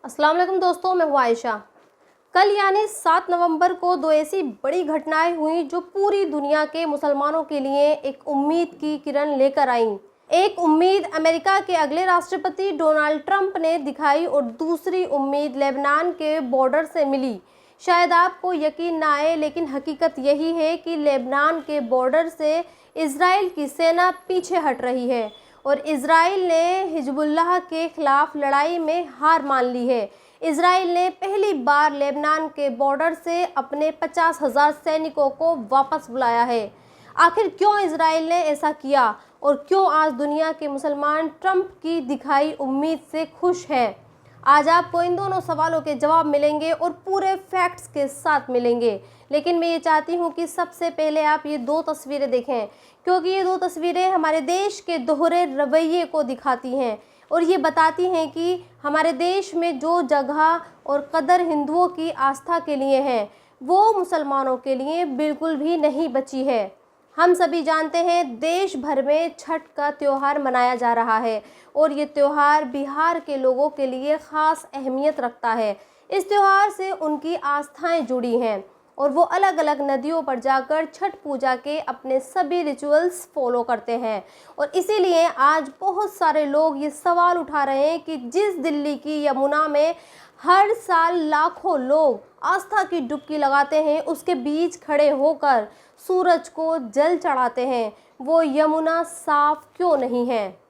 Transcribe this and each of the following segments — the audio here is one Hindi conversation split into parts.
अस्सलाम वालेकुम दोस्तों, मैं हूँ आयशा। कल यानी 7 नवंबर को दो ऐसी बड़ी घटनाएं हुई जो पूरी दुनिया के मुसलमानों के लिए एक उम्मीद की किरण लेकर आईं। एक उम्मीद अमेरिका के अगले राष्ट्रपति डोनाल्ड ट्रंप ने दिखाई और दूसरी उम्मीद लेबनान के बॉर्डर से मिली। शायद आपको यकीन ना आए, लेकिन हकीकत यही है कि लेबनान के बॉर्डर से इजराइल की सेना पीछे हट रही है और इजराइल ने हिजबुल्लाह के खिलाफ लड़ाई में हार मान ली है। इजराइल ने पहली बार लेबनान के बॉर्डर से अपने 50,000 सैनिकों को वापस बुलाया है। आखिर क्यों इजराइल ने ऐसा किया और क्यों आज दुनिया के मुसलमान ट्रंप की दिखाई उम्मीद से खुश हैं? आज आपको इन दोनों सवालों के जवाब मिलेंगे और पूरे फैक्ट्स के साथ मिलेंगे। लेकिन मैं ये चाहती हूँ कि सबसे पहले आप ये दो तस्वीरें देखें, क्योंकि ये दो तस्वीरें हमारे देश के दोहरे रवैये को दिखाती हैं और ये बताती हैं कि हमारे देश में जो जगह और कदर हिंदुओं की आस्था के लिए है, वो मुसलमानों के लिए बिल्कुल भी नहीं बची है। हम सभी जानते हैं देश भर में छठ का त्यौहार मनाया जा रहा है और ये त्यौहार बिहार के लोगों के लिए ख़ास अहमियत रखता है। इस त्यौहार से उनकी आस्थाएं जुड़ी हैं और वो अलग अलग नदियों पर जाकर छठ पूजा के अपने सभी रिचुअल्स फॉलो करते हैं। और इसीलिए आज बहुत सारे लोग ये सवाल उठा रहे हैं कि जिस दिल्ली की यमुना में हर साल लाखों लोग आस्था की डुबकी लगाते हैं, उसके बीच खड़े होकर सूरज को जल चढ़ाते हैं, वो यमुना साफ क्यों नहीं है?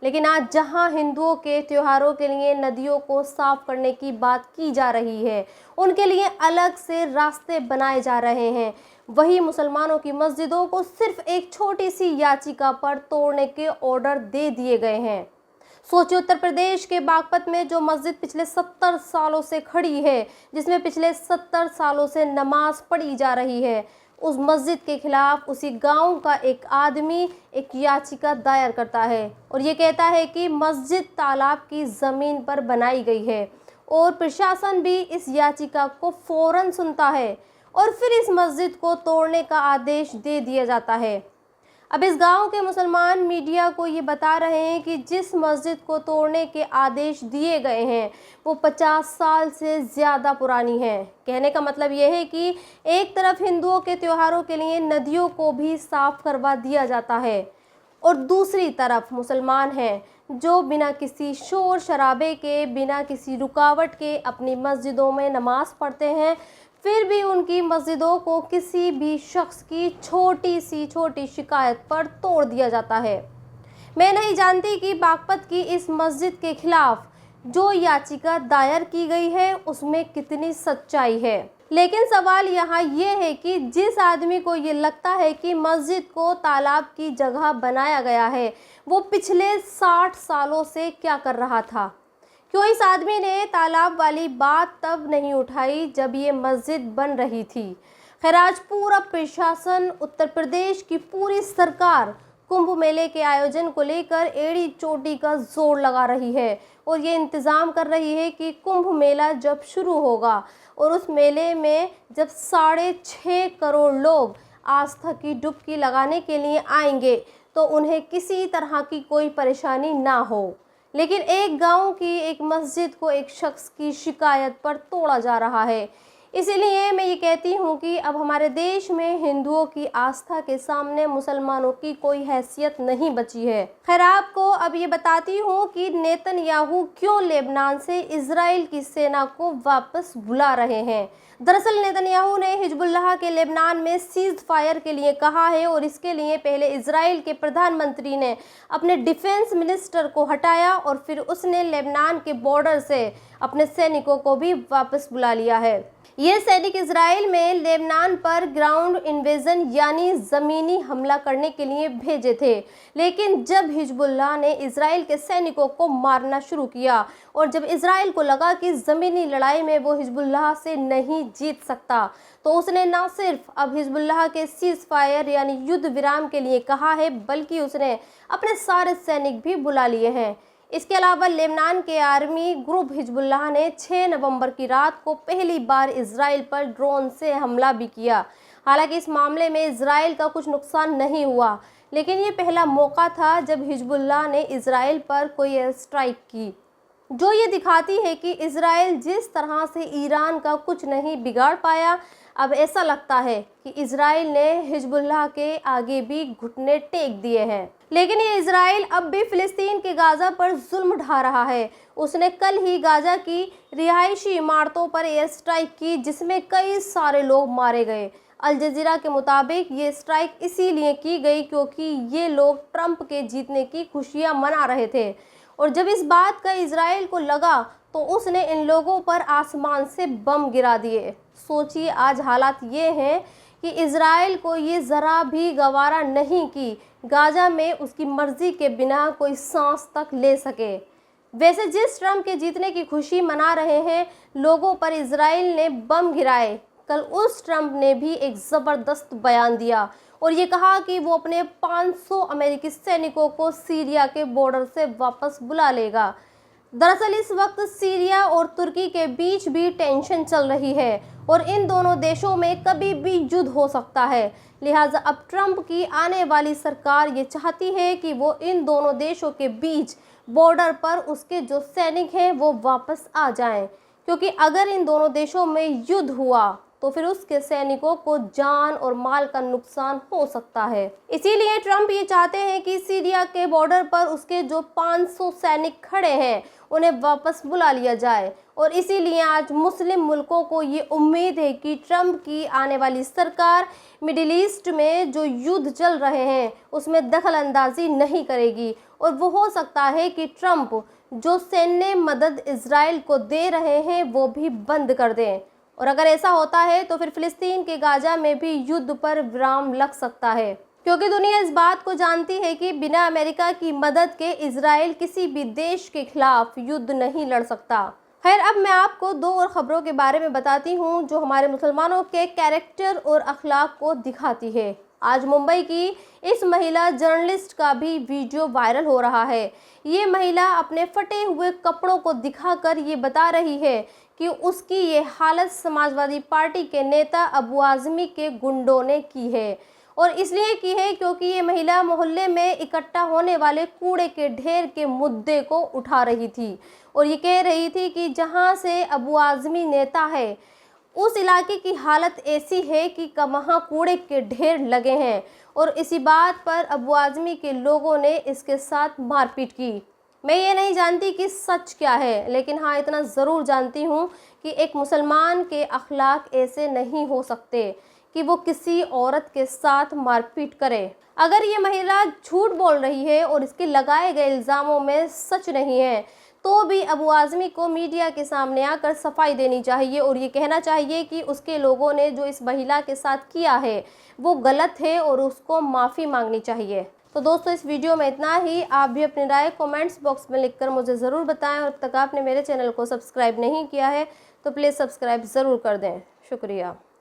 लेकिन आज जहां हिंदुओं के त्योहारों के लिए नदियों को साफ करने की बात की जा रही है, उनके लिए अलग से रास्ते बनाए जा रहे हैं, वही मुसलमानों की मस्जिदों को सिर्फ एक छोटी सी याचिका पर तोड़ने के ऑर्डर दे दिए गए हैं। सोचिए, उत्तर प्रदेश के बागपत में जो मस्जिद पिछले 70 सालों से खड़ी है, जिसमें पिछले 70 सालों से नमाज पढ़ी जा रही है, उस मस्जिद के खिलाफ उसी गांव का एक आदमी एक याचिका दायर करता है और ये कहता है कि मस्जिद तालाब की ज़मीन पर बनाई गई है और प्रशासन भी इस याचिका को फ़ौरन सुनता है और फिर इस मस्जिद को तोड़ने का आदेश दे दिया जाता है। अब इस गांव के मुसलमान मीडिया को ये बता रहे हैं कि जिस मस्जिद को तोड़ने के आदेश दिए गए हैं वो 50 साल से ज़्यादा पुरानी है। कहने का मतलब यह है कि एक तरफ हिंदुओं के त्योहारों के लिए नदियों को भी साफ करवा दिया जाता है और दूसरी तरफ मुसलमान हैं जो बिना किसी शोर शराबे के, बिना किसी रुकावट के अपनी मस्जिदों में नमाज़ पढ़ते हैं। फिर भी उनकी मस्जिदों को किसी भी शख्स की छोटी शिकायत पर तोड़ दिया जाता है। मैं नहीं जानती कि बागपत की इस मस्जिद के खिलाफ जो याचिका दायर की गई है उसमें कितनी सच्चाई है, लेकिन सवाल यहाँ ये है कि जिस आदमी को ये लगता है कि मस्जिद को तालाब की जगह बनाया गया है, वो पिछले 60 सालों से क्या कर रहा था? क्यों इस आदमी ने तालाब वाली बात तब नहीं उठाई जब ये मस्जिद बन रही थी? खैर, आज पूरा प्रशासन, उत्तर प्रदेश की पूरी सरकार कुंभ मेले के आयोजन को लेकर एड़ी चोटी का जोर लगा रही है और ये इंतज़ाम कर रही है कि कुंभ मेला जब शुरू होगा और उस मेले में जब 6.5 करोड़ लोग आस्था की डुबकी लगाने के लिए आएंगे तो उन्हें किसी तरह की कोई परेशानी ना हो। लेकिन एक गांव की एक मस्जिद को एक शख्स की शिकायत पर तोड़ा जा रहा है। इसीलिए मैं ये कहती हूँ कि अब हमारे देश में हिंदुओं की आस्था के सामने मुसलमानों की कोई हैसियत नहीं बची है। खैर, आपको अब ये बताती हूँ कि नेतन्याहू क्यों लेबनान से इजराइल की सेना को वापस बुला रहे हैं। दरअसल नेतन्याहू ने हिजबुल्लाह के लेबनान में सीज फायर के लिए कहा है और इसके लिए पहले इजराइल के प्रधानमंत्री ने अपने डिफेंस मिनिस्टर को हटाया और फिर उसने लेबनान के बॉर्डर से अपने सैनिकों को भी वापस बुला लिया है। ये सैनिक इजराइल में लेबनान पर ग्राउंड इन्वेजन यानी ज़मीनी हमला करने के लिए भेजे थे, लेकिन जब हिजबुल्लाह ने इजराइल के सैनिकों को मारना शुरू किया और जब इजराइल को लगा कि ज़मीनी लड़ाई में वो हिजबुल्लाह से नहीं जीत सकता, तो उसने न सिर्फ अब हिजबुल्लाह के सीज फायर यानी युद्ध विराम के लिए कहा है, बल्कि उसने अपने सारे सैनिक भी बुला लिए हैं। इसके अलावा लेबनान के आर्मी ग्रुप हिजबुल्लाह ने 6 नवंबर की रात को पहली बार इजराइल पर ड्रोन से हमला भी किया। हालांकि इस मामले में इजराइल का कुछ नुकसान नहीं हुआ, लेकिन ये पहला मौका था जब हिजबुल्लाह ने इजराइल पर कोई एयर स्ट्राइक की। जो ये दिखाती है कि इजराइल जिस तरह से ईरान का कुछ नहीं बिगाड़ पाया, अब ऐसा लगता है कि इजराइल ने हिजबुल्लाह के आगे भी घुटने टेक दिए हैं। लेकिन ये इजराइल अब भी फिलिस्तीन के गाजा पर जुल्म ढा रहा है। उसने कल ही गाजा की रिहायशी इमारतों पर एयर स्ट्राइक की, जिसमें कई सारे लोग मारे गए। अल जजीरा के मुताबिक ये स्ट्राइक इसीलिए की गई क्योंकि ये लोग ट्रंप के जीतने की खुशियां मना रहे थे, और जब इस बात का इजराइल को लगा तो उसने इन लोगों पर आसमान से बम गिरा दिए। सोचिए, आज हालात ये हैं कि इजराइल को ये ज़रा भी गवारा नहीं कि गाजा में उसकी मर्जी के बिना कोई सांस तक ले सके। वैसे जिस ट्रंप के जीतने की खुशी मना रहे हैं लोगों पर इजराइल ने बम गिराए, कल उस ट्रंप ने भी एक ज़बरदस्त बयान दिया और ये कहा कि वो अपने 500 अमेरिकी सैनिकों को सीरिया के बॉर्डर से वापस बुला लेगा। दरअसल इस वक्त सीरिया और तुर्की के बीच भी टेंशन चल रही है और इन दोनों देशों में कभी भी युद्ध हो सकता है। लिहाजा अब ट्रंप की आने वाली सरकार ये चाहती है कि वो इन दोनों देशों के बीच बॉर्डर पर उसके जो सैनिक हैं वो वापस आ जाएं, क्योंकि अगर इन दोनों देशों में युद्ध हुआ तो फिर उसके सैनिकों को जान और माल का नुकसान हो सकता है। इसीलिए ट्रंप ये चाहते हैं कि सीरिया के बॉर्डर पर उसके जो 500 सैनिक खड़े हैं उन्हें वापस बुला लिया जाए, और इसीलिए आज मुस्लिम मुल्कों को ये उम्मीद है कि ट्रंप की आने वाली सरकार मिडिल ईस्ट में जो युद्ध चल रहे हैं उसमें दखल अंदाजी नहीं करेगी, और वो हो सकता है कि ट्रंप जो सैन्य मदद इजराइल को दे रहे हैं वो भी बंद कर दें। और अगर ऐसा होता है तो फिर फिलिस्तीन के गाजा में भी युद्ध पर विराम लग सकता है, क्योंकि दुनिया इस बात को जानती है कि बिना अमेरिका की मदद के इजराइल किसी भी देश के खिलाफ युद्ध नहीं लड़ सकता। खैर, अब मैं आपको दो और ख़बरों के बारे में बताती हूँ जो हमारे मुसलमानों के कैरेक्टर और अखलाक को दिखाती है। आज मुंबई की इस महिला जर्नलिस्ट का भी वीडियो वायरल हो रहा है। ये महिला अपने फटे हुए कपड़ों को दिखाकर ये बता रही है कि उसकी ये हालत समाजवादी पार्टी के नेता अबू आज़मी के गुंडों ने की है, और इसलिए की है क्योंकि ये महिला मोहल्ले में इकट्ठा होने वाले कूड़े के ढेर के मुद्दे को उठा रही थी, और ये कह रही थी कि जहां से अबू आज़मी नेता है उस इलाके की हालत ऐसी है कि वहाँ कूड़े के ढेर लगे हैं, और इसी बात पर अबू आज़मी के लोगों ने इसके साथ मारपीट की। मैं ये नहीं जानती कि सच क्या है, लेकिन हाँ इतना ज़रूर जानती हूँ कि एक मुसलमान के अखलाक ऐसे नहीं हो सकते कि वो किसी औरत के साथ मारपीट करे। अगर ये महिला झूठ बोल रही है और इसके लगाए गए इल्ज़ामों में सच नहीं है तो भी अबू आज़मी को मीडिया के सामने आकर सफाई देनी चाहिए और ये कहना चाहिए कि उसके लोगों ने जो इस महिला के साथ किया है वो गलत है और उसको माफ़ी मांगनी चाहिए। तो दोस्तों, इस वीडियो में इतना ही। आप भी अपनी राय कमेंट्स बॉक्स में लिखकर मुझे ज़रूर बताएं, और अब तक आपने मेरे चैनल को सब्सक्राइब नहीं किया है तो प्लीज़ सब्सक्राइब ज़रूर कर दें। शुक्रिया।